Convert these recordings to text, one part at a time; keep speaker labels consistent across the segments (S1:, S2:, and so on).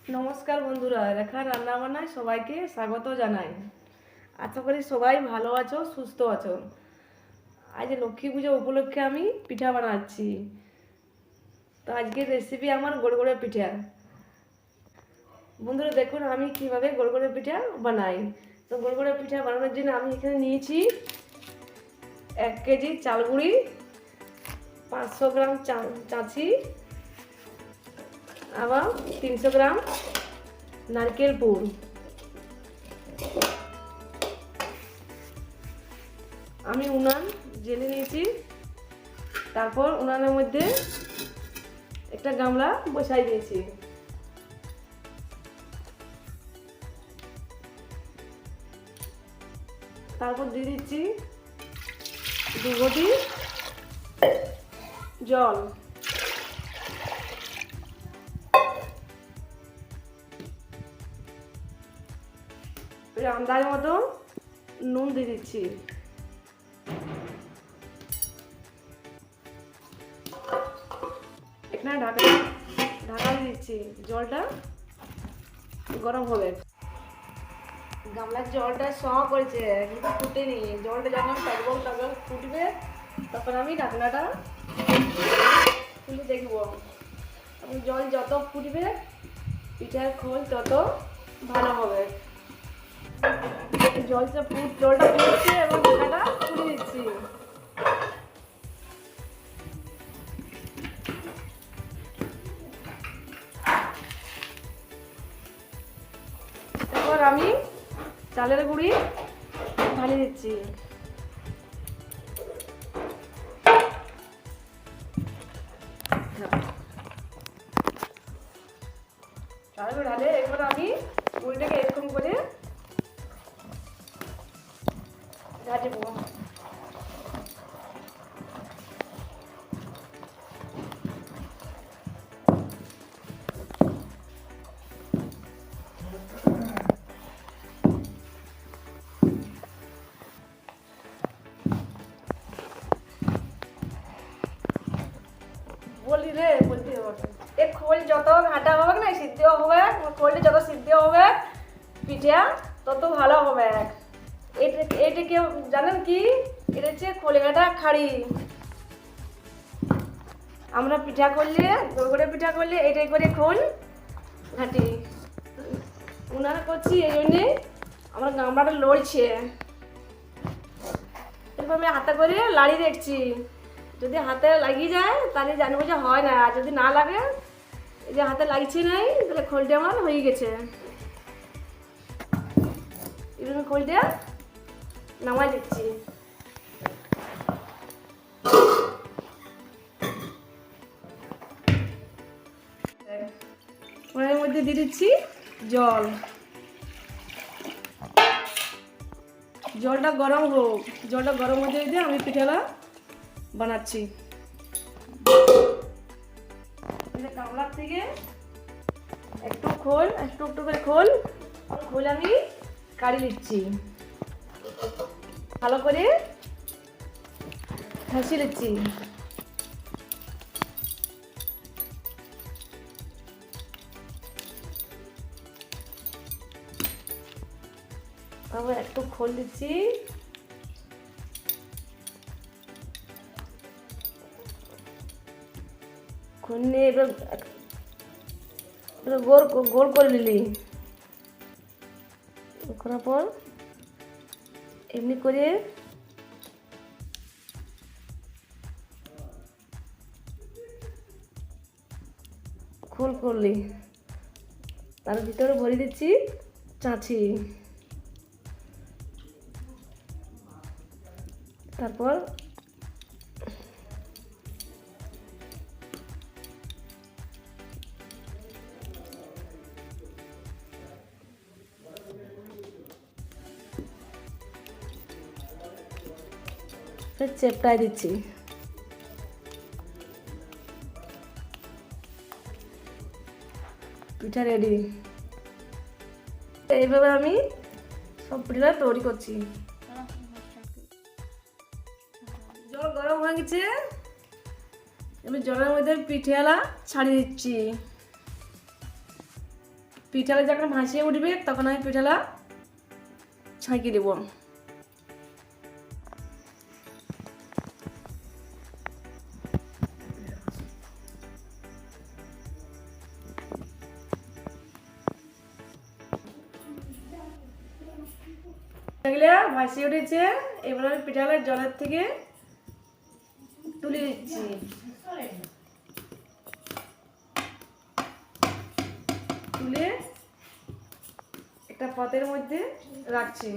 S1: নমস্কার বন্ধুরা, রেখা রান্না বান্নায় সবাইকে স্বাগত জানাই। আশা করি সবাই ভালো আছো, সুস্থ আছো। আজ লক্ষ্মী পুজো উপলক্ষে আমি পিঠা বানাচ্ছি। তো আজকের রেসিপি আমার গড়গড়ে পিঠা। বন্ধুরা দেখুন আমি কিভাবে গড়গড়ে পিঠা বানাই। তো গড়গড়ে পিঠা বানানোর জন্য আমি এখানে নিয়েছি 1 কেজি চাল গুঁড়ি, 500 গ্রাম চাঁচি, আবার 300 গ্রাম নারকেল পুর। আমি উনান জেলে নিয়েছি। তারপর উনানের মধ্যে একটা গামলা বসাই দিয়েছি। তারপর দিয়ে দিচ্ছি 2 ঘটি জল। আন্দাজ মতো নুন দিয়ে দিচ্ছি। এখানে ঢাকা দিয়ে দিচ্ছি। জলটা গরম হবে। গামলার জলটা স করেছে কিন্তু ফুটেনি। জলটা যখন টকবক ফুটবে তখন আমি ঢাকনাটা খুলে দেখবো। এবং জল যত ফুটবে পিঠার খোল তত ভালো হবে। জলটা ফুটছে এবং ঢাকাটা খুলে দিচ্ছি। এরপর আমি চালের গুঁড়ি ঢালিয়ে দিচ্ছি। চালের গুঁড়ি ঢালে এরপর আমি গুঁড়িটাকে এরকম করে ভাজবো। বলি রে বলতে হবে এ খোল যত ঘাটা হবে না সিদ্ধ হবে, খোলটা যত সিদ্ধ হবে পিঠা তত ভালো হবে। এটা কেউ জানেন কি? এটা হচ্ছে খোলে ঘাটা খাড়ি। আমরা পিঠা করলে গড়গড়ে পিঠা করলে এটাই করে খোল ঘাটি। উনারা করছি এই জন্যে আমার গামলাটা লড়ছে। এরপর আমি হাতে করে লাড়ি দেখছি। যদি হাতে লাগিয়ে যায় তাহলে জানবো যে হয় না, আর যদি না লাগে এই যে হাতে লাগছে নাই তাহলে খোলটা আমার হয়ে গেছে। এবার খোলটা নামাই দিচ্ছি। ওর মধ্যে দিয়ে দিচ্ছি জল। জলটা গরম হোক। জলটা গরম হতে দিয়ে আমি পিঠাটা বানাচ্ছি। গামলার থেকে একটু করে খোল আমি কাড়ি নিচ্ছি। ভালো করে ঠাসিয়ে নিচ্ছি। আবার একটু খোল দিচ্ছি। খোল নিয়ে এবার গোল করে নিলি। করার পর এমনি করে খোল করলি। তার ভিতরে ভরে দিচ্ছি চাঁচি। তারপর চেপটাই দিচ্ছি। পিঠা রেডি। এইভাবে আমি সব পিঠা তৈরি করছি। জল গরম হয়ে গেছে। এবার জলের মধ্যে পিঠেলা ছাড়িয়ে দিচ্ছি। পিঠাটা যখন ভাসিয়ে উঠবে তখন আমি পিঠাটা ছাঁকিয়ে দেবো। এগুলো ভাসিয়ে উঠেছে, এবার আমি পিঠাটা জলের থেকে তুলে দিচ্ছি। তুলে একটা পাতের মধ্যে রাখছি।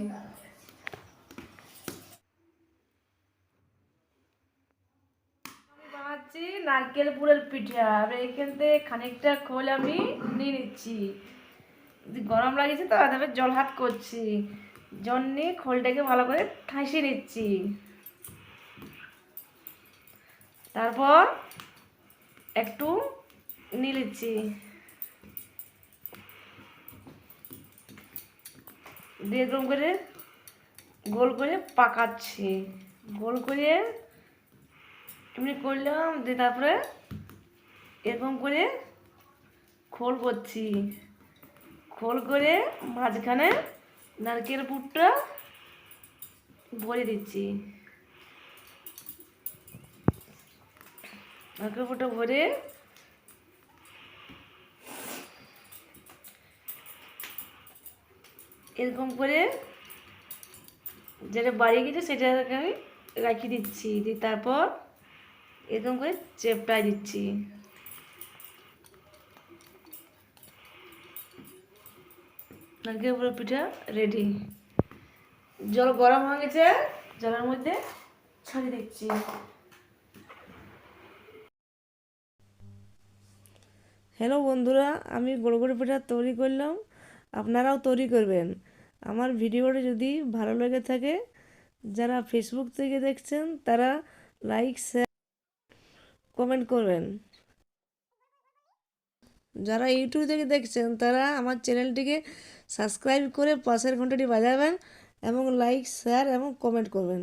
S1: আমি বানাচ্ছি নারকেল পুরের পিঠা। আমি এখান থেকে খানিকটা খোল আমি নিয়ে নিচ্ছি, গরম লাগছে তো তারপরে জল হাত করছি, জল নিয়ে খোলটাকে ভালো করে ঠাঁসিয়ে নিচ্ছি। তারপর একটু নিয়ে নিচ্ছি, দিয়ে এরকম করে গোল করে পাকাচ্ছি। গোল করে এমনি করলাম, দিয়ে তারপরে এরকম করে খোল করছি। খোল করে মাঝখানে নারকেল পুরটা ভরে দিচ্ছি। নারকেল পুরটা ভরে এরকম করে যেটা বাড়িয়ে গেছে সেটাকে আমি রাখিয়ে দিচ্ছি, দিয়ে তারপর এরকম করে চেপটাই দিচ্ছি। নারকেল পুরের পিঠা রেডি। জল গরম হয়ে গেছে, জলের মধ্যে ছাড়িয়ে দিচ্ছি। হ্যালো বন্ধুরা, আমি গোলগোল পিঠা তৈরি করলাম, আপনারাও তৈরি করবেন। আমার ভিডিওটা যদি ভালো লেগে থাকে, যারা ফেসবুক থেকে দেখছেন তারা লাইক শেয়ার কমেন্ট করবেন। যারা ইউটিউব থেকে দেখছেন তারা আমার চ্যানেলটিকে সাবস্ক্রাইব করে পাশের ঘন্টাটি বাজাবেন এবং লাইক শেয়ার এবং কমেন্ট করবেন।